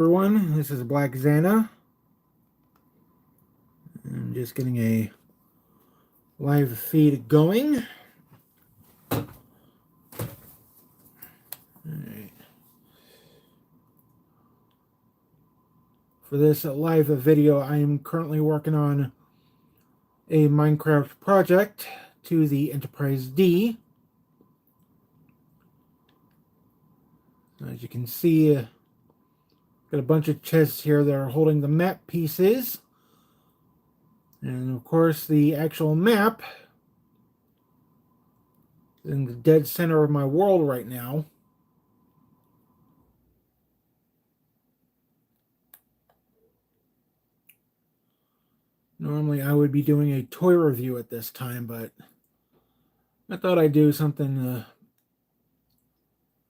Everyone, this is Black Xana. I'm just getting a live feed going. Alright. For this live video, I am currently working on a Minecraft project to the Enterprise D. As you can see, got a bunch of chests here that are holding the map pieces. And of course, the actual map is in the dead center of my world right now. Normally, I would be doing a toy review at this time, but I thought I'd do something a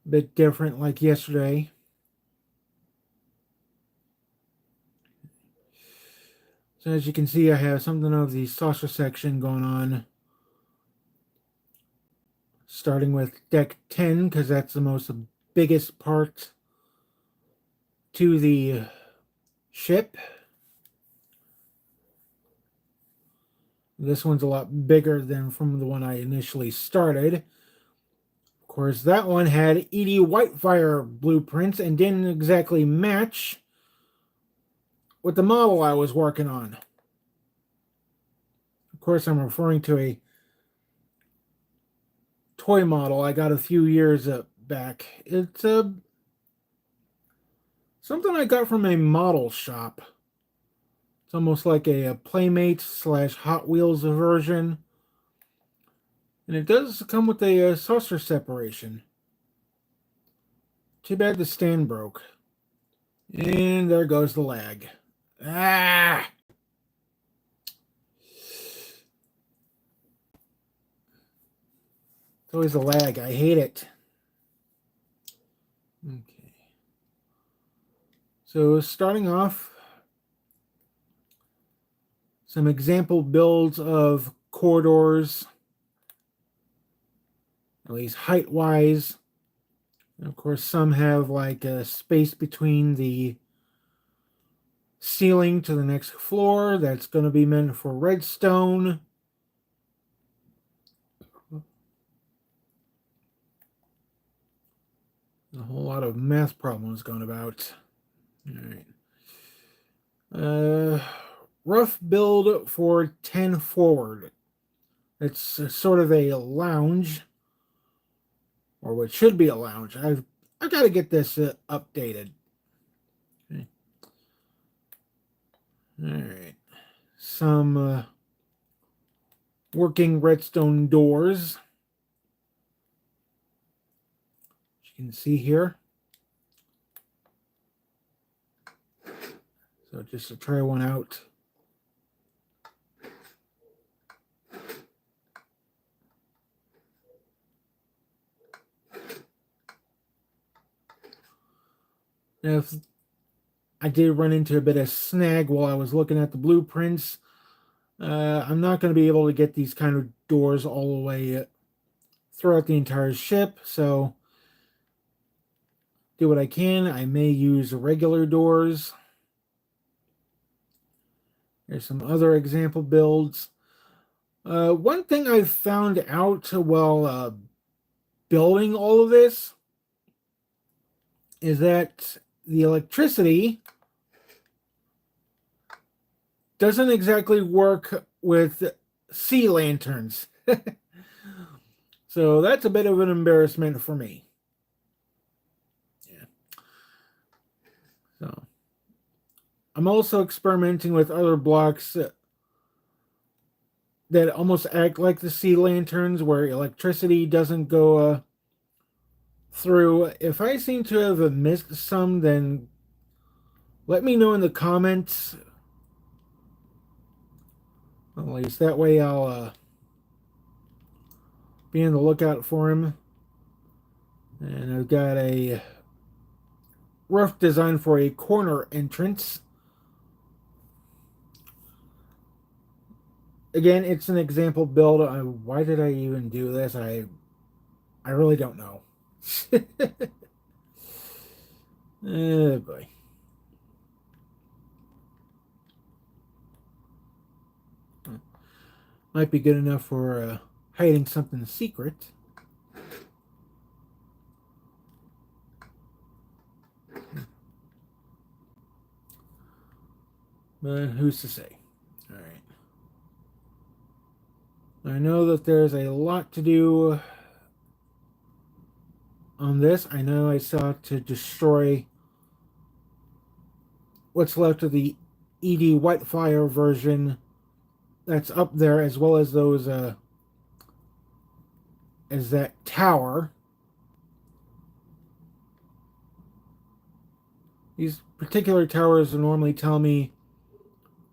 bit different like yesterday. So as you can see, I have something of the saucer section going on. Starting with deck 10, because that's the most biggest part to the ship. This one's a lot bigger than from the one I initially started. Of course, that one had Edie Whitefire blueprints and didn't exactly match with the model I was working on. Of course, I'm referring to a toy model I got a few years back. It's something I got from a model shop. It's almost like a Playmate / Hot Wheels version. And it does come with a saucer separation. Too bad the stand broke. And there goes the lag. Ah! It's always a lag. I hate it. Okay. So starting off, some example builds of corridors, at least height-wise. And of course, some have like a space between the ceiling to the next floor. That's going to be meant for redstone. A whole lot of math problems going about. All right. Rough build for 10 forward. It's sort of a lounge, or what should be a lounge. I've got to get this updated. Okay. All right. Some working redstone doors. As you can see here. So just to try one out. Now, if I did run into a bit of snag while I was looking at the blueprints, I'm not going to be able to get these kind of doors all the way throughout the entire ship, so do what I can. I may use regular doors. There's some other example builds. One thing I found out while building all of this is that the electricity doesn't exactly work with sea lanterns. So that's a bit of an embarrassment for me. Yeah. So I'm also experimenting with other blocks that almost act like the sea lanterns, where electricity doesn't go through. If I seem to have missed some, then let me know in the comments. At least that way I'll be on the lookout for him. And I've got a rough design for a corner entrance. Again, it's an example build. Why did I even do this? I really don't know. Oh boy. Might be good enough for hiding something secret. But who's to say? All right. I know that there's a lot to do on this. I know I still have to destroy what's left of the ED Whitefire version that's up there, as well as those as that tower. These particular towers normally tell me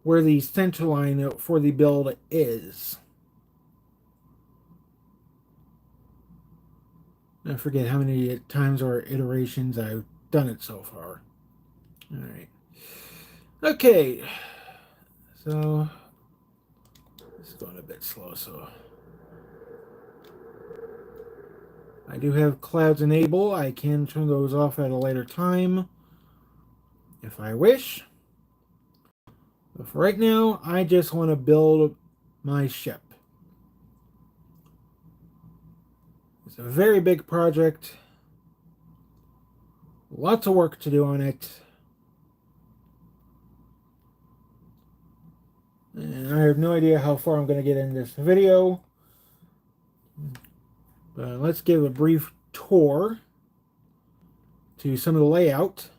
where the center line for the build is. I forget how many times or iterations I've done it so far. All right. Okay. So it's going a bit slow, so I do have clouds enabled. I can turn those off at a later time if I wish. But for right now, I just want to build my ship. It's a very big project. Lots of work to do on it. And I have no idea how far I'm going to get in this video. But let's give a brief tour to some of the layout.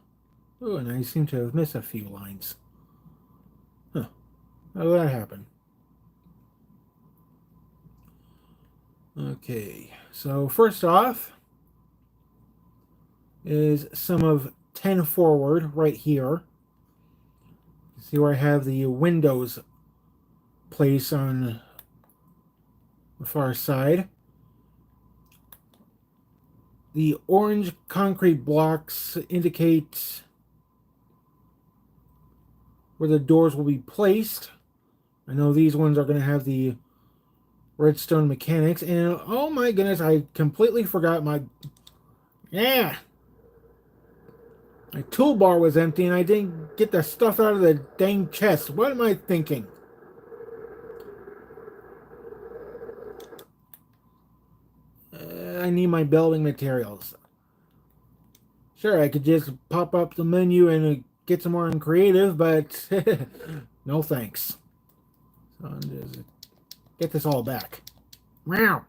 Oh, and I seem to have missed a few lines. Huh. How did that happen? Okay, so first off is some of 10 forward right here. See where I have the windows placed on the far side. The orange concrete blocks indicate where the doors will be placed. I know these ones are going to have the redstone mechanics. And oh my goodness, I completely forgot my... Yeah! My toolbar was empty and I didn't get the stuff out of the dang chest. What am I thinking? I need my building materials. Sure, I could just pop up the menu and get some more in creative, but no thanks. So I'll just get this all back. Meow.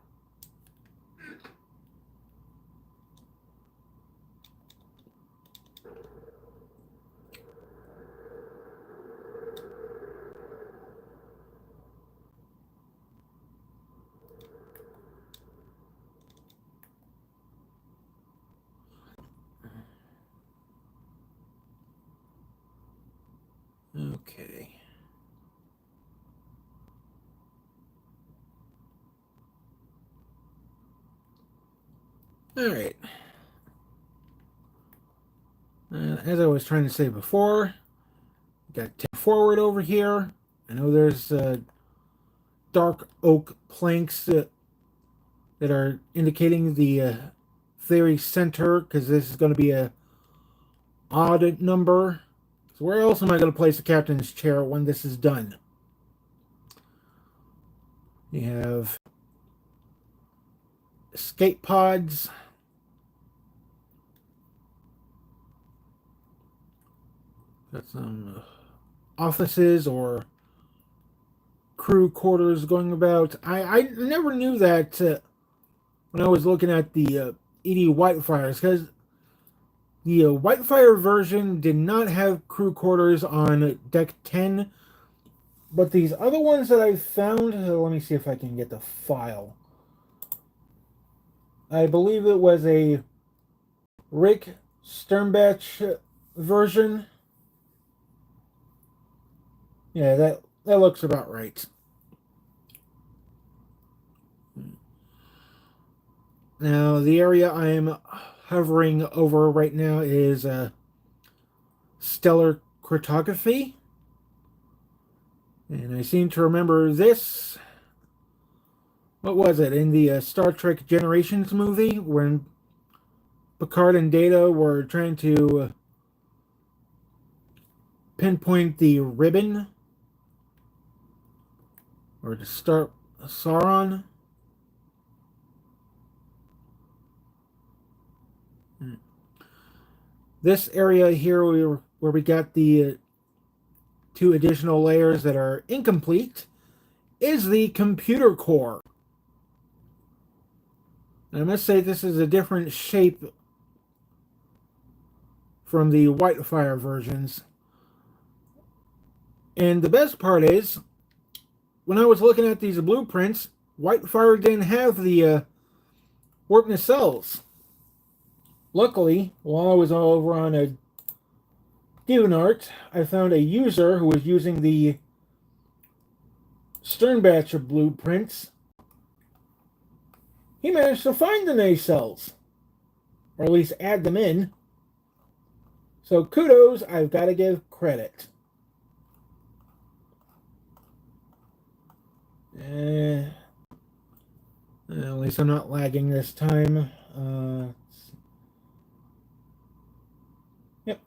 Okay. All right. As I was trying to say before, got 10 forward over here. I know there's dark oak planks that are indicating the very center, because this is going to be a odd number. So where else am I going to place the captain's chair when this is done? You have escape pods. Got some offices or crew quarters going about. I never knew that when I was looking at the ED Whitefires, because the Whitefire version did not have crew quarters on deck 10, but these other ones that I found, let me see if I can get the file. I believe it was a Rick Sternbach version. Yeah, that looks about right. Now, the area I am hovering over right now is stellar cartography. And I seem to remember this. What was it? In the Star Trek Generations movie, when Picard and Data were trying to pinpoint the ribbon, or to start Sauron. This area here where we got the two additional layers that are incomplete is the computer core. I must say this is a different shape from the Whitefire versions. And the best part is, when I was looking at these blueprints, Whitefire didn't have the warp nacelles. Luckily, while I was all over on a DeviantArt, I found a user who was using the Stern batch of blueprints. He managed to find the nacelles, or at least add them in. So kudos, I've got to give credit. At least I'm not lagging this time. Yep.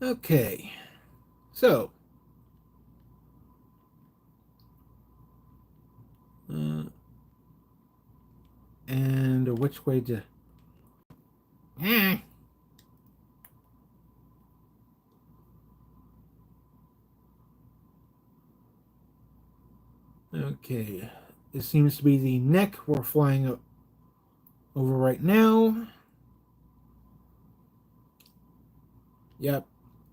Okay. So. And which way to... Okay, it seems to be the neck we're flying over right now. Yep,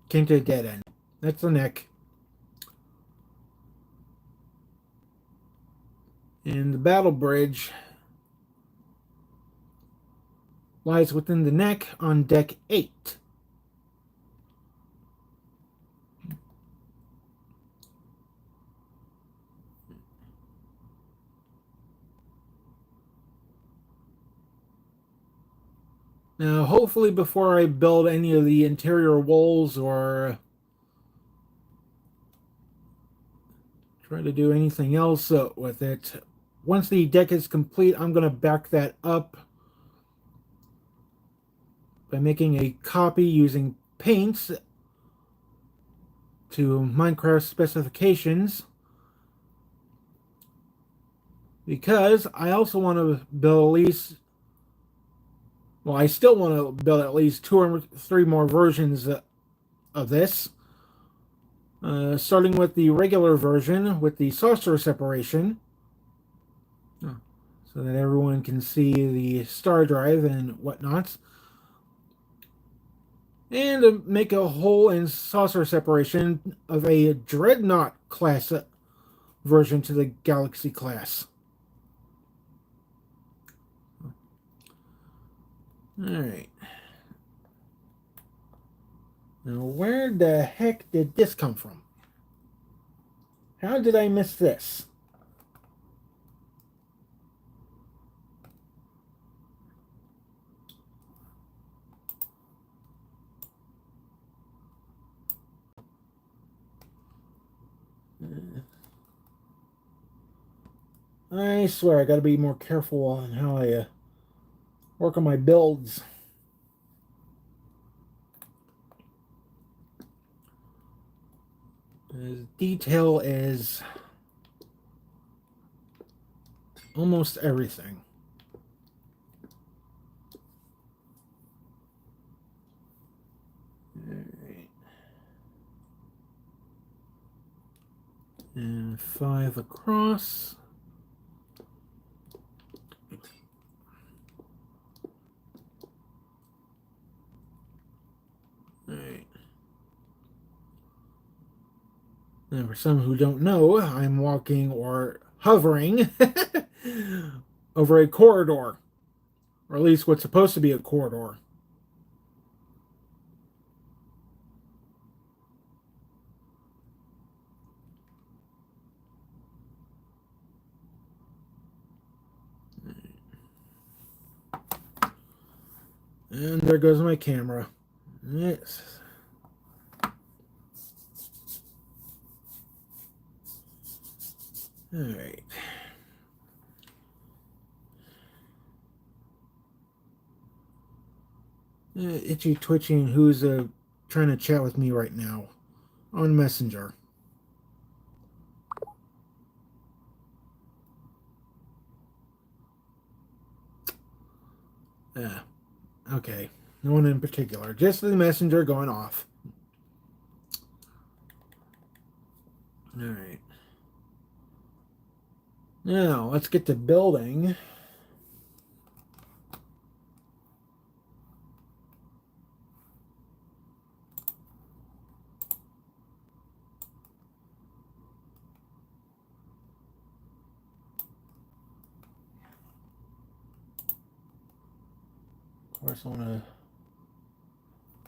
came to a dead end. That's the neck. And the battle bridge lies within the neck on deck 8. Now, hopefully before I build any of the interior walls or try to do anything else with it, once the deck is complete, I'm going to back that up by making a copy using paints to Minecraft specifications, because I also want to build at least, well, I still want to build at least 2 or 3 more versions of this, starting with the regular version with the saucer separation, so that everyone can see the star drive and whatnot, and make a hole and saucer separation of a Dreadnought class version to the Galaxy class. Alright. Now, where the heck did this come from? How did I miss this? I swear I gotta be more careful on how I work on my builds. As detail is almost everything. Alright. And 5 across. Alright. And for some who don't know, I'm walking or hovering over a corridor. Or at least what's supposed to be a corridor. And there goes my camera. Yes. Alright. Itchy twitching who's trying to chat with me right now on Messenger. Okay. No one in particular. Just the messenger going off. Alright. Now, let's get to building. Of course, I want to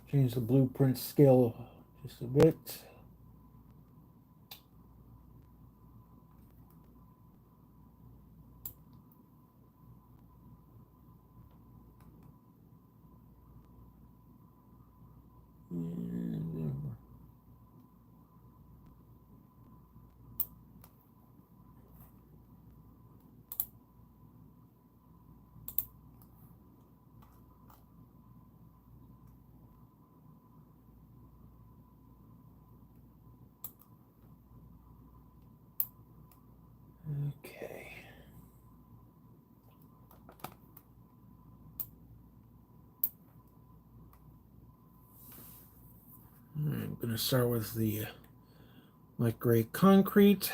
change the blueprint scale just a bit. Okay. I'm going to start with the light gray concrete.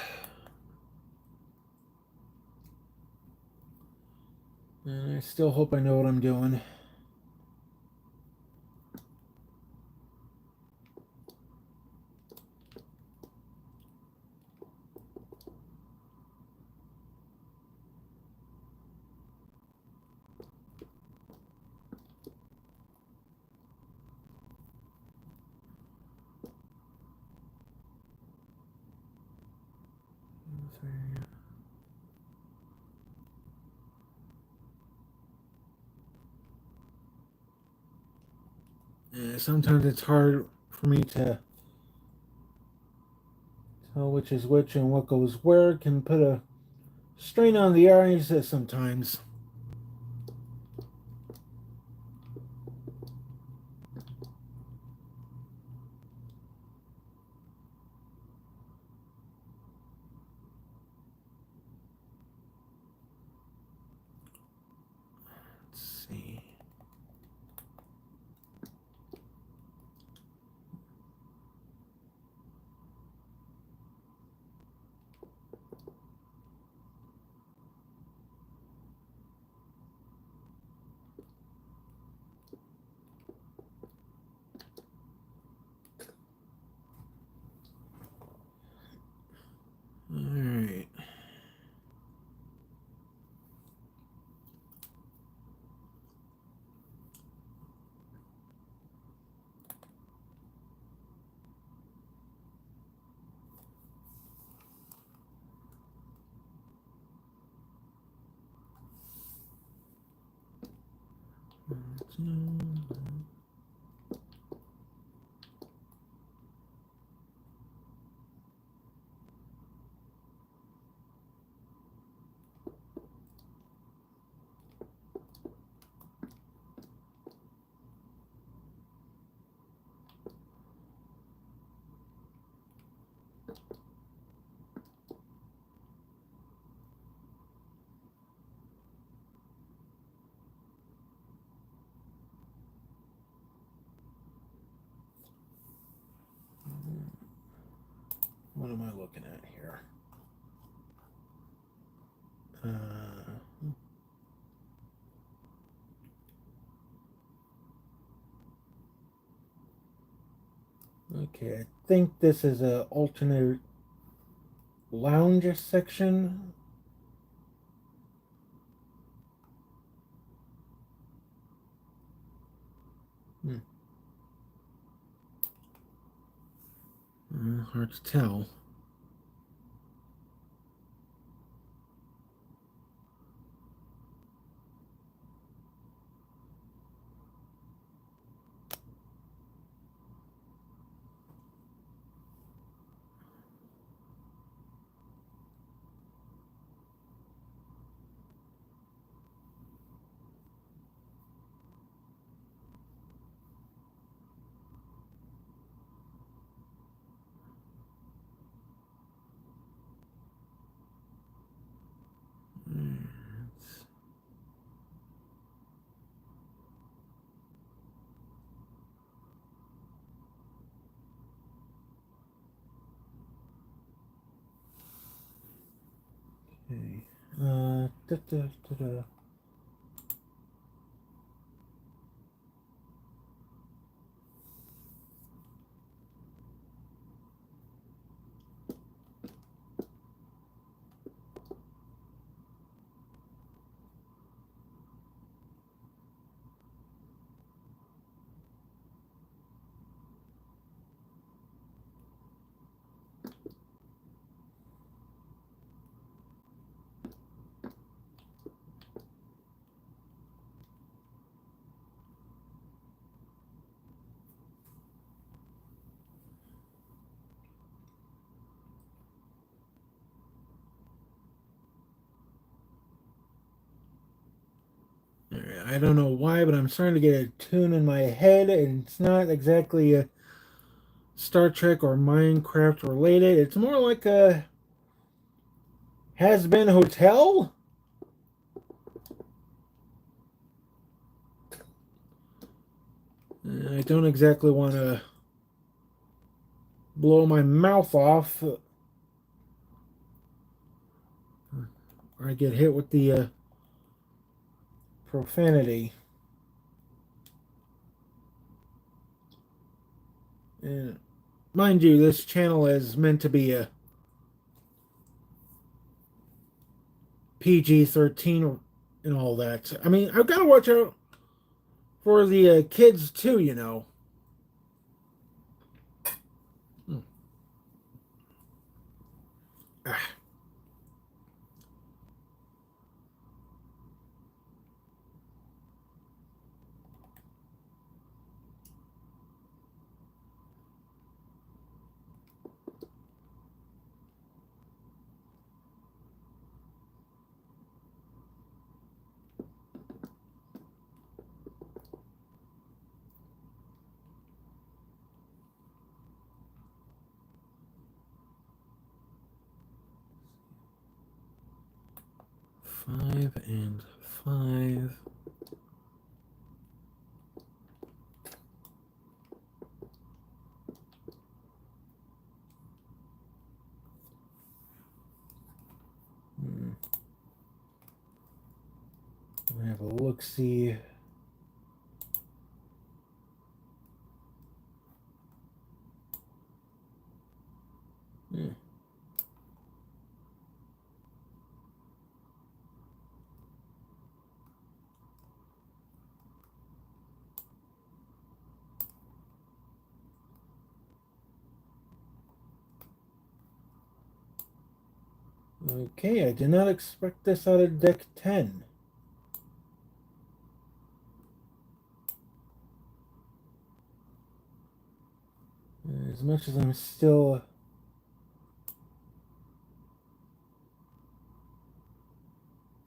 And I still hope I know what I'm doing. Sometimes it's hard for me to tell which is which and what goes where. It can put a strain on the eyes sometimes. Let's see. All right. What am I looking at here? Okay, I think this is a alternate lounge section. Hard to tell. I don't know why, but I'm starting to get a tune in my head, and it's not exactly a Star Trek or Minecraft related. It's more like a has-been hotel. I don't exactly want to blow my mouth off, or I get hit with the profanity. And mind you, this channel is meant to be a PG-13 and all that. I mean, I've got to watch out for the kids too, you know. Hmm. Ah. Five and five. Hmm. I have a look see. Hmm. Okay, I did not expect this out of deck 10. As much as I'm still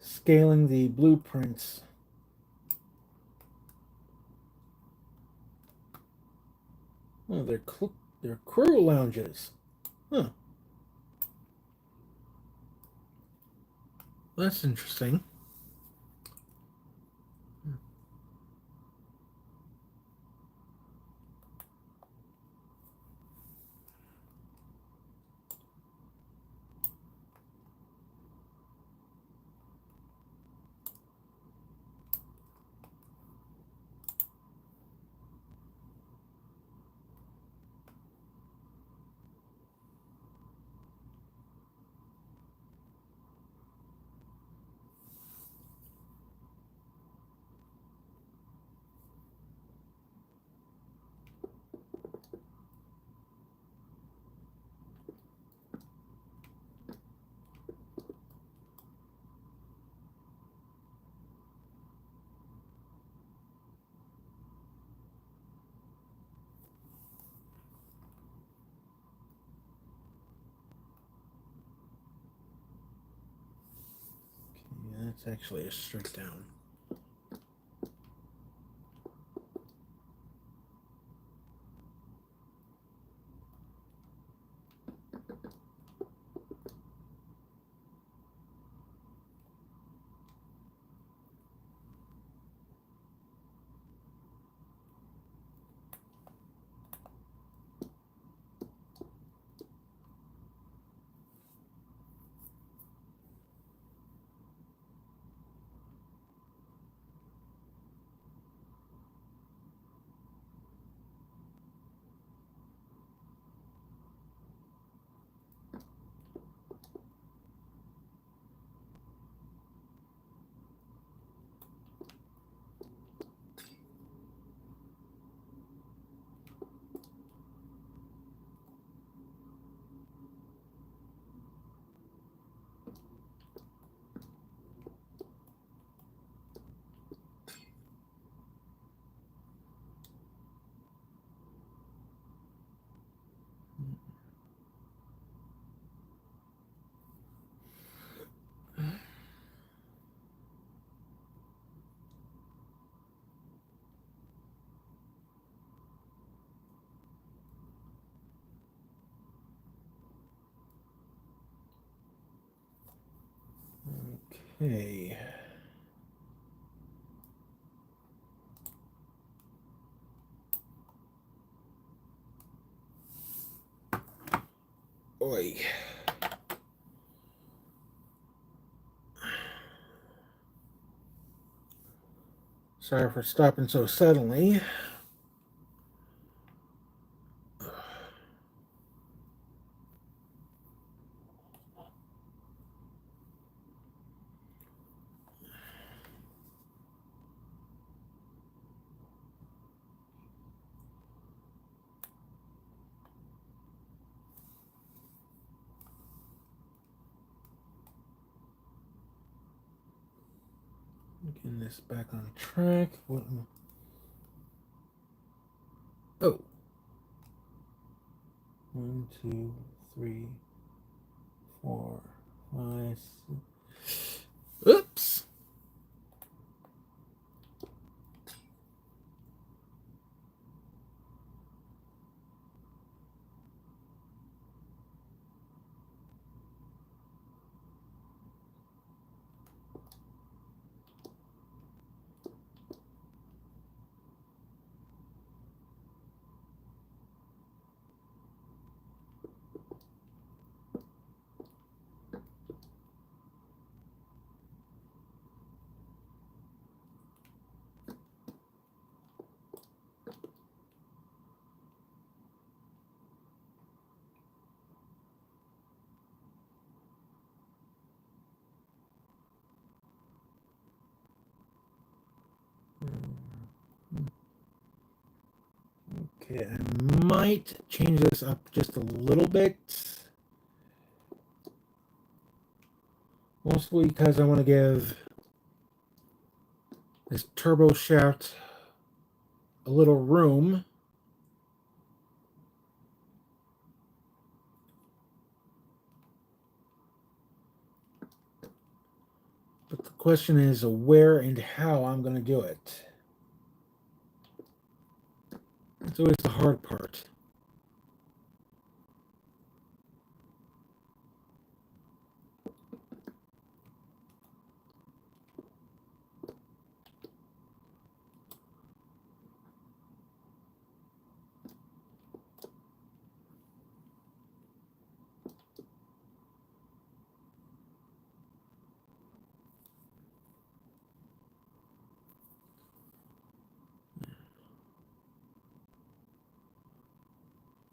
scaling the blueprints. Oh, they're crew lounges. Huh. That's interesting. Okay, that's actually a straight down. Okay. Oi. Sorry for stopping so suddenly. Getting this back on track. What? Oh. 1, 2, 3, 4, 5, 6. Oops. Okay, I might change this up just a little bit. Mostly because I want to give this turbo shaft a little room. But the question is where and how I'm going to do it. It's always the hard part.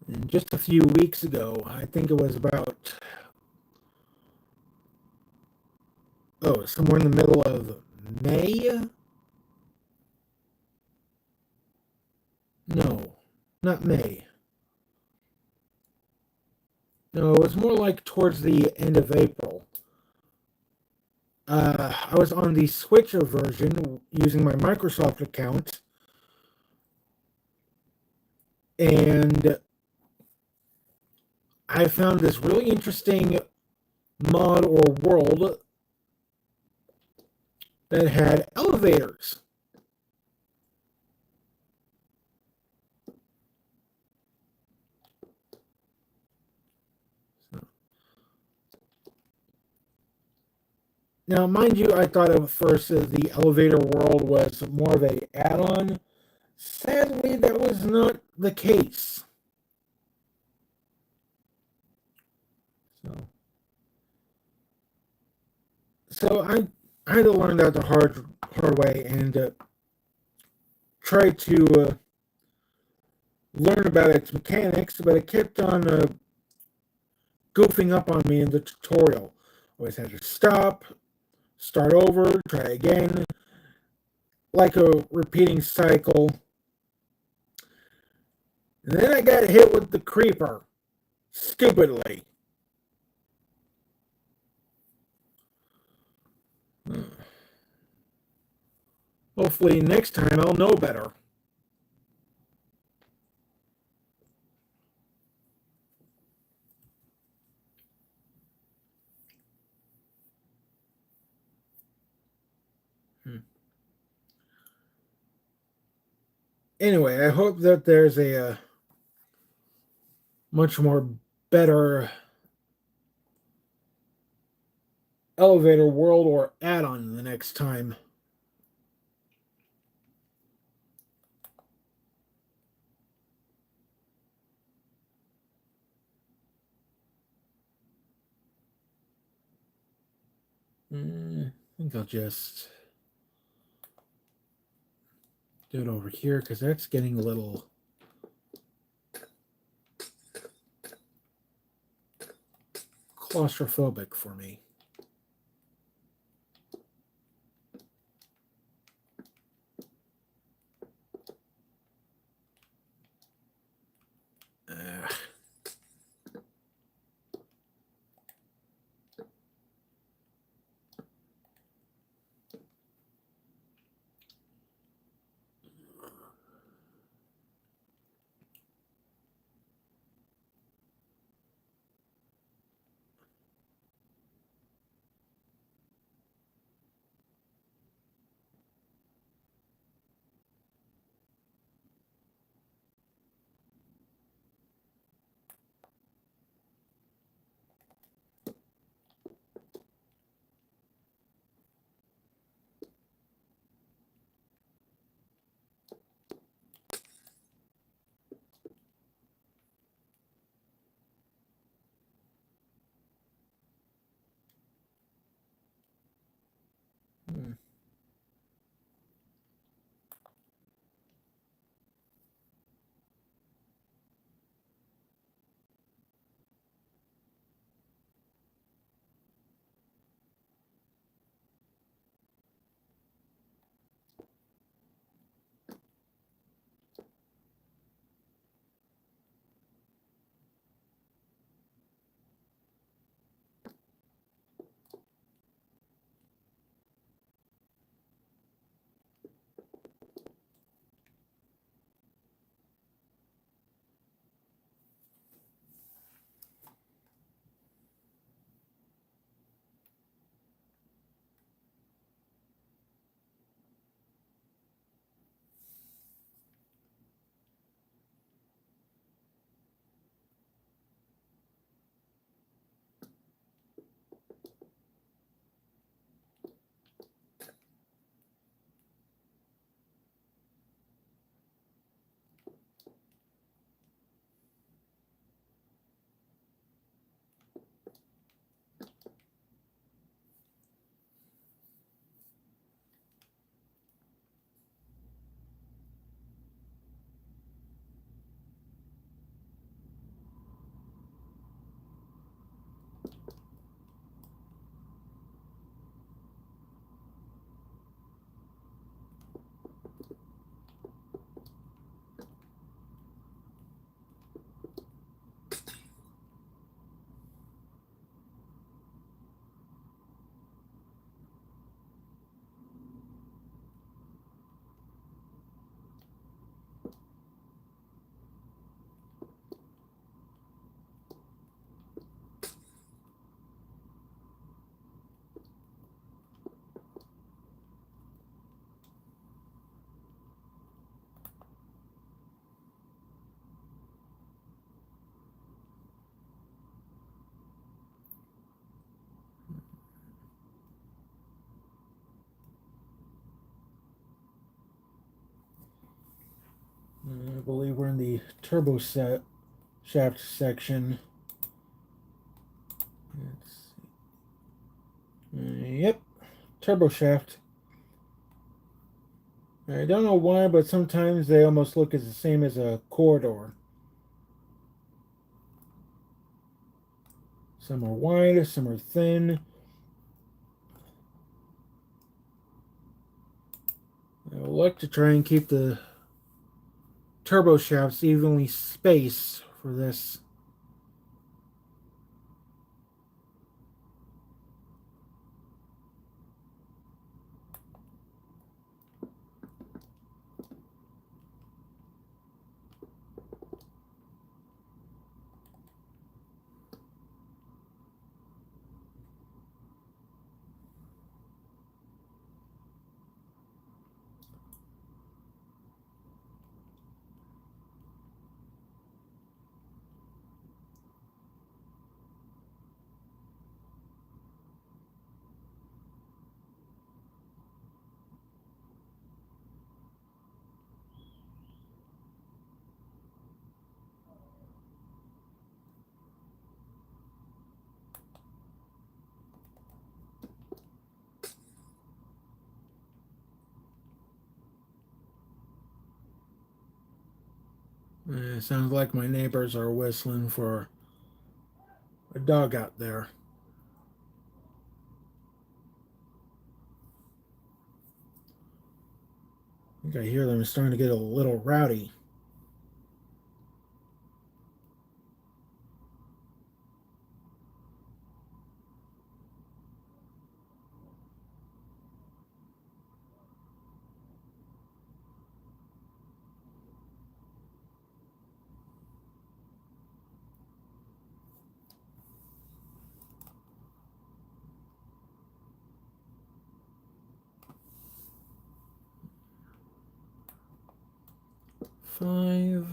And just a few weeks ago, I think it was about, somewhere in the middle of May? No, not May. No, it was more like towards the end of April. I was on the Switcher version using my Microsoft account, and I found this really interesting mod or world that had elevators. Now, mind you, I thought at first that the elevator world was more of a add-on. Sadly, that was not the case. So, so I had to learn that the hard way and try to learn about its mechanics, but it kept on goofing up on me in the tutorial. Always had to stop, start over, try again, like a repeating cycle. And then I got hit with the creeper, stupidly. Hopefully next time I'll know better. Anyway, I hope that there's a much more better elevator world or add-on the next time. I think I'll just do it over here because that's getting a little claustrophobic for me. I believe we're in the turbo set shaft section. Yep, turbo shaft. I don't know why, but sometimes they almost look as the same as a corridor. Some are wide, some are thin. I would like to try and keep the turbo shafts evenly spaced for this. Sounds like my neighbors are whistling for a dog out there. I think I hear them starting to get a little rowdy. Five.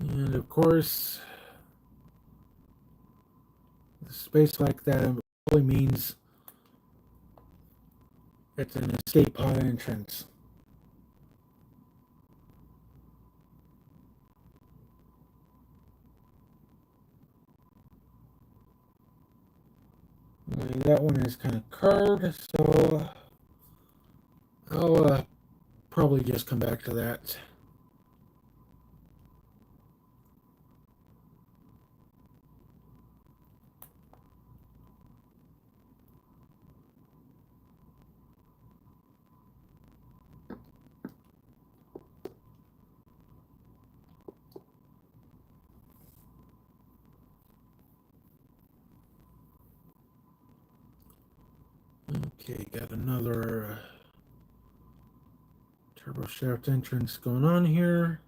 And of course, a space like that really means it's an escape pod entrance. That one is kind of carved, so I'll probably just come back to that. Okay, got another turbo shaft entrance going on here.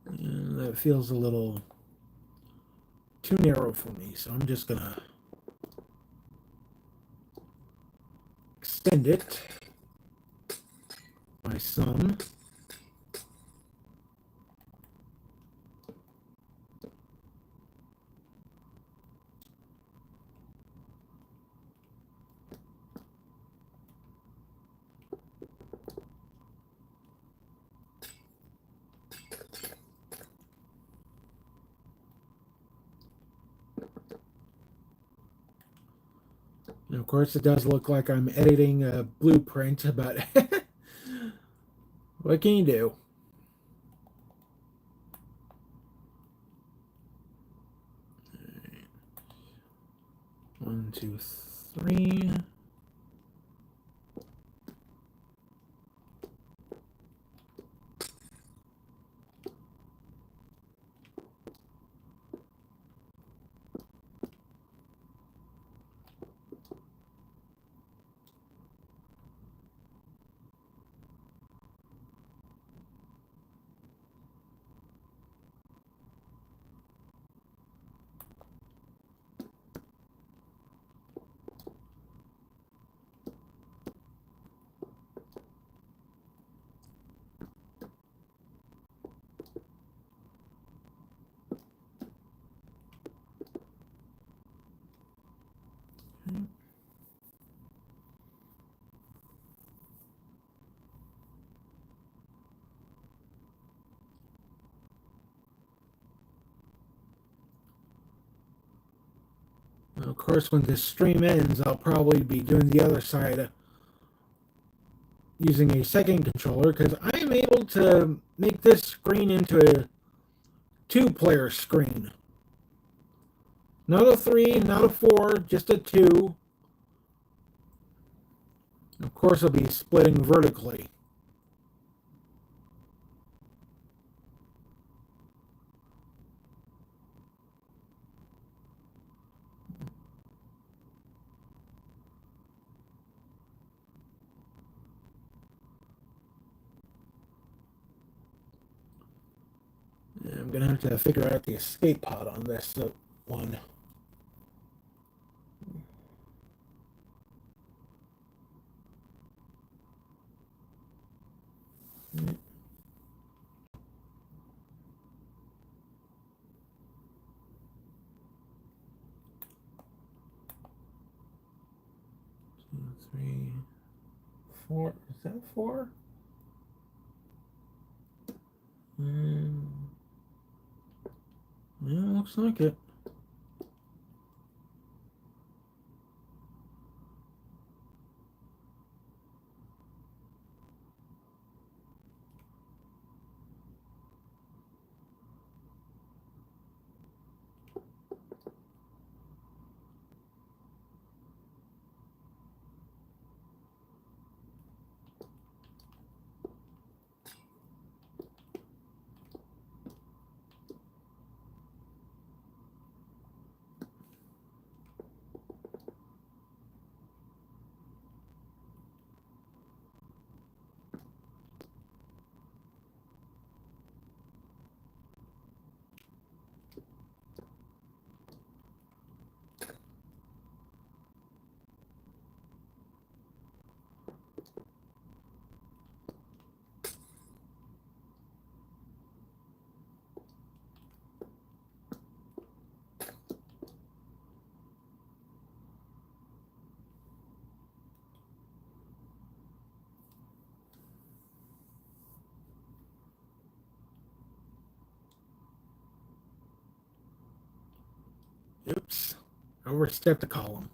And that feels a little too narrow for me, so I'm just gonna extend it by some. And of course, it does look like I'm editing a blueprint, but what can you do? One, two, three. Of course, when this stream ends, I'll probably be doing the other side using a second controller because I am able to make this screen into a two-player screen. Not a 3, not a 4, just a 2. Of course, I'll be splitting vertically. I'm going to have to figure out the escape pod on this one. Two, 3, 4. Is that 4? Yeah, looks like it. Oops. Overstepped a column.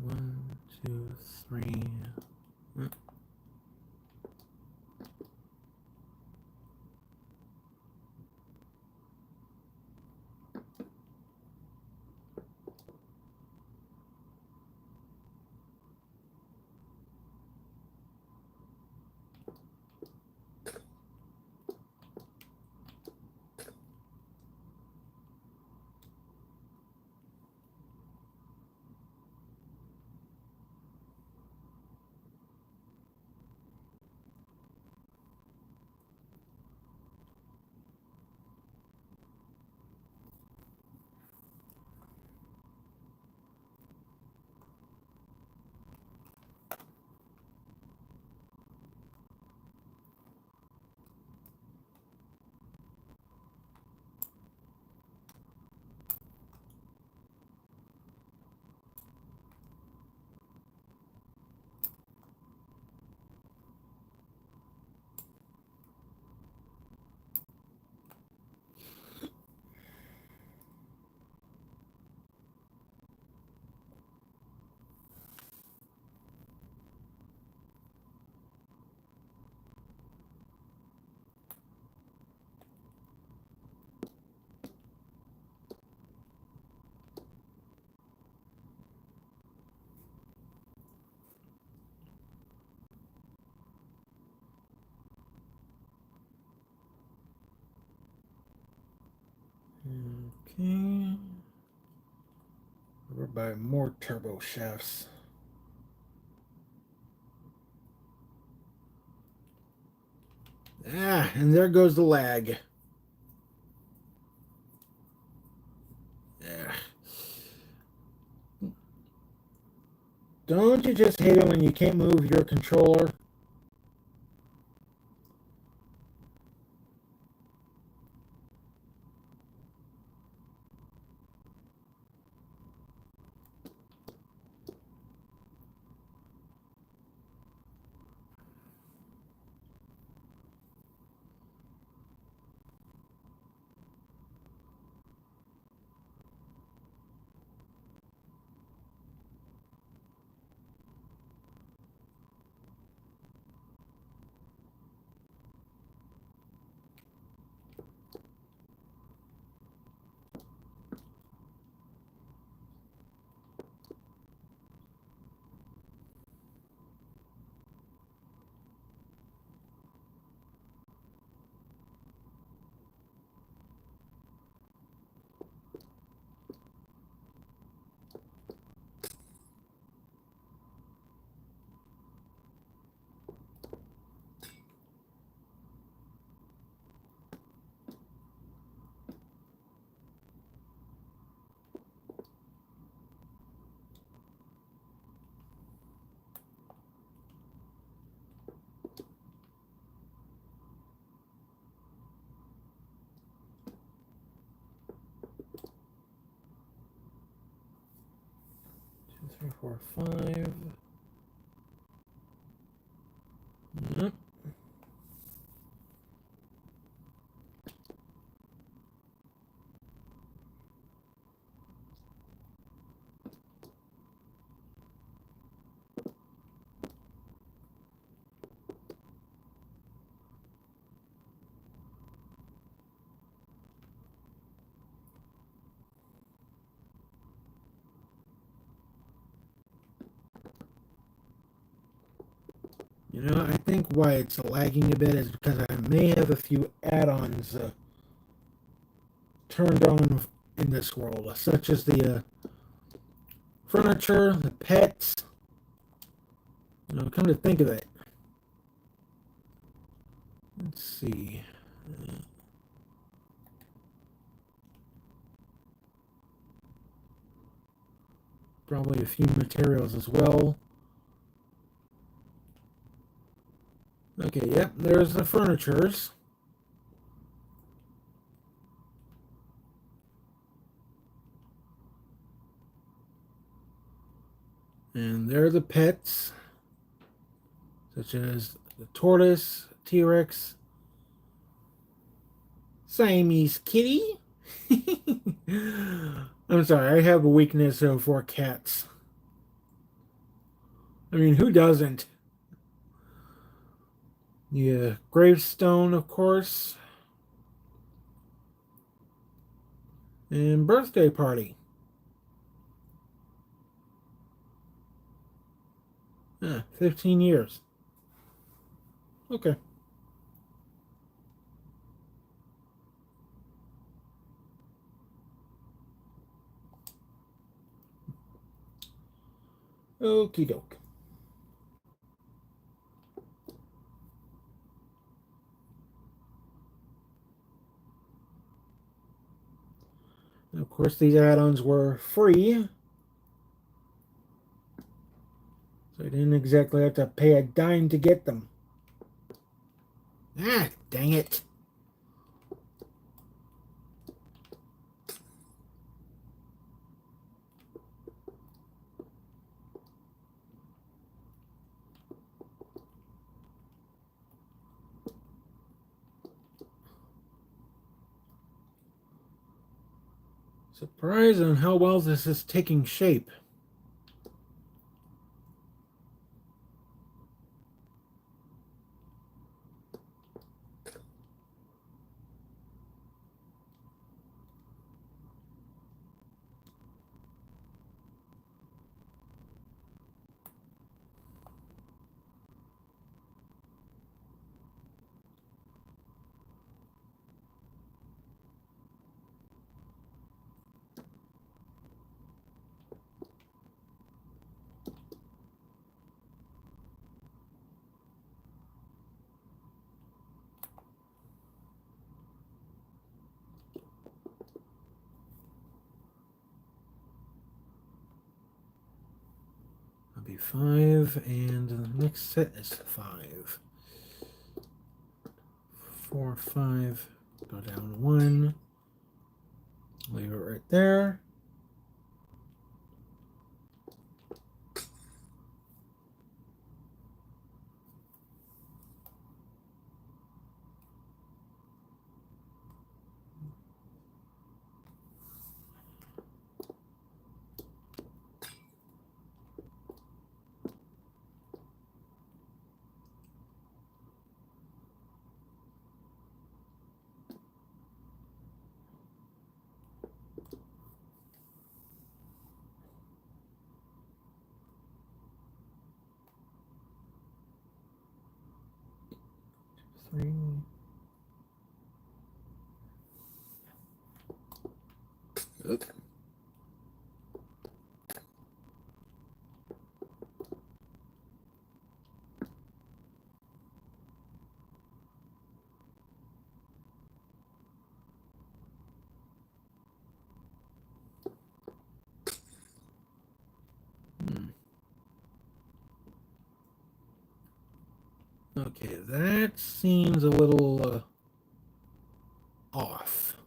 One, two, three. Okay. We're by more turbo shafts. Ah, and there goes the lag. Yeah. Don't you just hate it when you can't move your controller? Two, three, four, five. Yep. You know, I think why it's lagging a bit is because I may have a few add-ons turned on in this world, such as the furniture, the pets. You know, come to think of it. Let's see. Probably a few materials as well. Okay, yep, there's the furnitures. And there are the pets, such as the tortoise, T-Rex, Siamese kitty. I'm sorry, I have a weakness for cats. I mean, who doesn't? Yeah, gravestone, of course, and birthday party. 15 years. Okay. Okie doke. And of course, these add-ons were free, so I didn't exactly have to pay a dime to get them. Ah, dang it. Surprised on how well this is taking shape. 5, and the next set is 5. 4, 5, go down 1, leave it right there. Three. Okay. Okay, that seems a little off.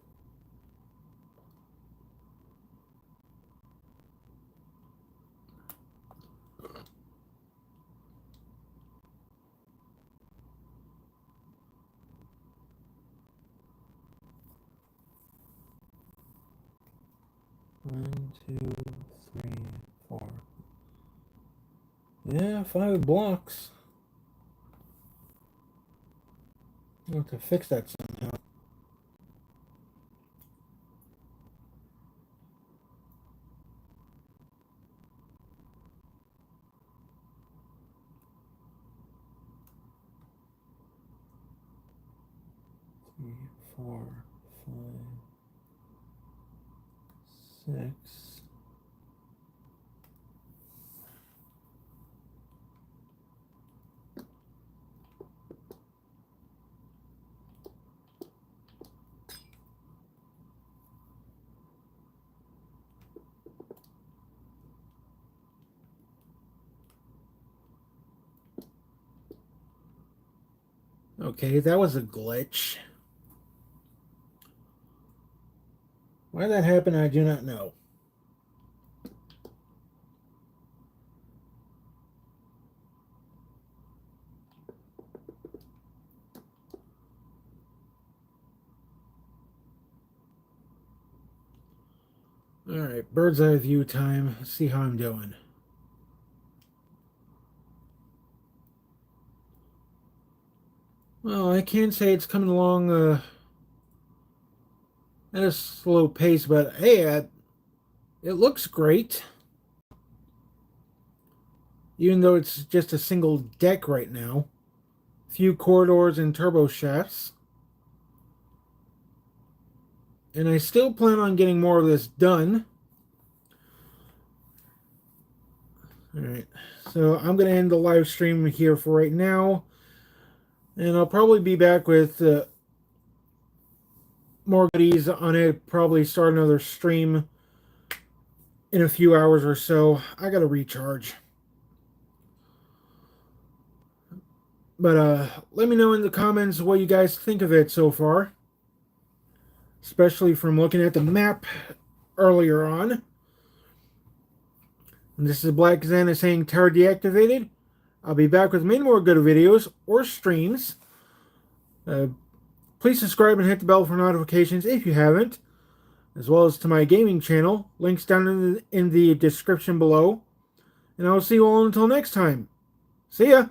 One, two, three, 4. Yeah, 5 blocks. I'll have to fix that somehow. Three, 4, 5, 6. Okay, that was a glitch. Why that happened, I do not know. Alright, bird's eye view time. Let's see how I'm doing. Well, I can't say it's coming along at a slow pace, but hey, it looks great. Even though it's just a single deck right now. Few corridors and turbo shafts. And I still plan on getting more of this done. Alright, so I'm going to end the live stream here for right now. And I'll probably be back with more goodies on it. Probably start another stream in a few hours or so. I got to recharge. But let me know in the comments what you guys think of it so far. Especially from looking at the map earlier on. And this is Black Xana saying Tower deactivated. I'll be back with many more good videos or streams. Please subscribe and hit the bell for notifications if you haven't. As well as to my gaming channel. Links down in the description below. And I will see you all until next time. See ya!